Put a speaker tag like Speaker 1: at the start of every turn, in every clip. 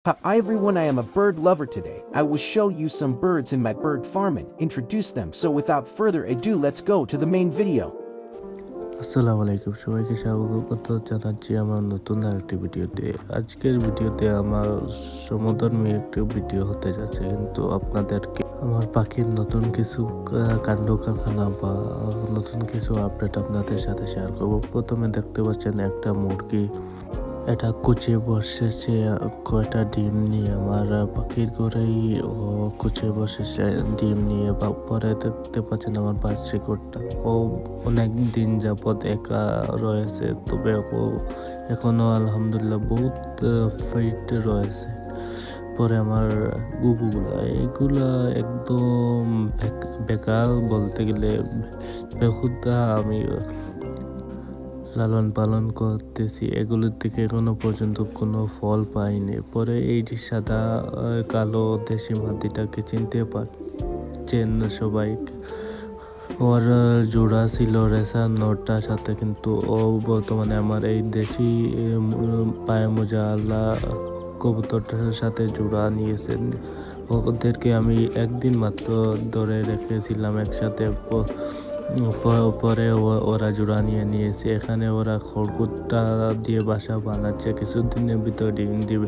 Speaker 1: Hi everyone, I am a bird lover today. I will show you some birds in my bird farm and introduce them. So without further ado, let's go to the main video.
Speaker 2: আসসালামু আলাইকুম সবাইকে স্বাগত জানাচ্ছি আমার নতুন আরেকটি ভিডিওতে। আজকের ভিডিওতে আমার সমুদ্রময় একটি ভিডিও হতে যাচ্ছে, কিন্তু আপনাদেরকে আমার পাখির নতুন কিছু কাণ্ড কারখানা বা নতুন কিছু আপডেট আপনাদের সাথে শেয়ার করব। প্রথমে দেখতে পাচ্ছেন একটা মুরগি, এটা কুচে বসেছে কয়টা ডিম নিয়ে। আমার পাখির ঘরেই ও কুচে বসেছে ডিম নিয়ে। পরে দেখতে পাচ্ছেন আমার বাচ্চাটা, ও অনেক দিন যাবৎ একা রয়েছে, তবে ও এখনো আলহামদুলিল্লাহ বহুত ফিট রয়েছে। পরে আমার গুবুগুলা, এগুলা একদম বেকার বলতে গেলে, বেহুদা আমি লালন পালন করতেছি, এগুলোর থেকে এখনো পর্যন্ত কোনো ফল পাইনি। পরে এই সাদা কালো দেশি মাদিটাকে চিনতে পারছেন সবাই। ওর জোড়া ছিল রেসা নটার সাথে, কিন্তু ও বর্তমানে আমার এই দেশি পায়ে মোজালা কবুতরটার সাথে জোড়া নিয়েছেন। ওদেরকে আমি একদিন মাত্র ধরে রেখেছিলাম একসাথে, পরে ওরা জোড়া নিয়েছে। এখানে ওরা খড়কুটা দিয়ে বাসা বানাচ্ছে, কিছুদিনের ভিতর ডিম দিবে।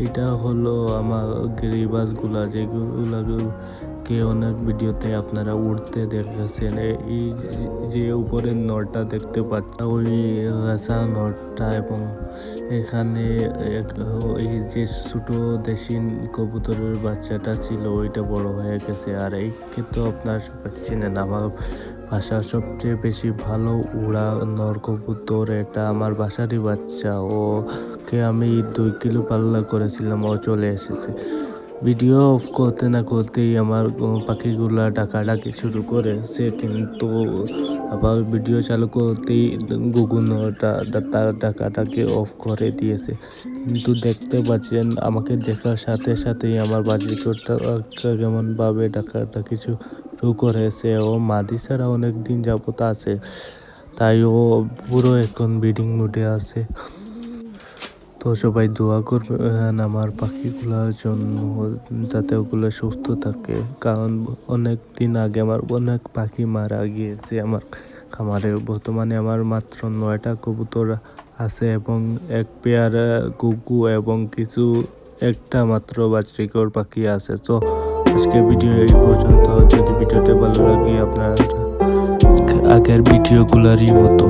Speaker 2: এটা হলো আমার গিরিবাজগুলা, যেগুলোকে অনেক ভিডিওতে আপনারা উড়তে দেখেছেন। এই যে উপরের নটটা দেখতে পাচ্ছেন, ওই রাসা নটটা, এবং এখানে এই যে ছোটো দেশি কবুতরের বাচ্চাটা ছিল ওইটা বড় হয়ে গেছে। আর এইকে তো আপনারা সবাই চিনেন, আমার বাসার সবচেয়ে বেশি ভালো উড়া নর কবুতর, এটা আমার বাসারই বাচ্চা। ওকে আমি 2 কিলো পাল্লা করেছিলাম, ও চলে এসেছে। ভিডিও অফ করতে না করতেই আমার পাখিগুলা ডাকাডাকি শুরু করেছে, কিন্তু আবার ভিডিও চালু করতেই গুগুনটা তার ডাকাটাকে অফ করে দিয়েছে। কিন্তু দেখতে পাচ্ছেন, আমাকে দেখার সাথে সাথেই আমার বাজিকটা কেমনভাবে ডাকাডাকি শুরু করেছে। ও মাদি ছাড়া অনেক দিন যাবত আছে, তাই ও পুরো এখন ব্রিডিং মুডে আছে। তো সবাই দোয়া করবেন আমার পাখিগুলোর জন্য, যাতে ওগুলো সুস্থ থাকে, কারণ অনেক দিন আগে আমার অনেক পাখি মারা গিয়েছে আমার খামারে। বর্তমানে আমার মাত্র 9টা কবুতর আছে, এবং এক পেয়ার গুগু এবং একটা মাত্র বাজরিকর পাখি আছে। তো আজকে ভিডিও এই পর্যন্ত। যদি ভিডিওটা ভালো লাগে, আপনার আগের ভিডিওগুলোরই মতো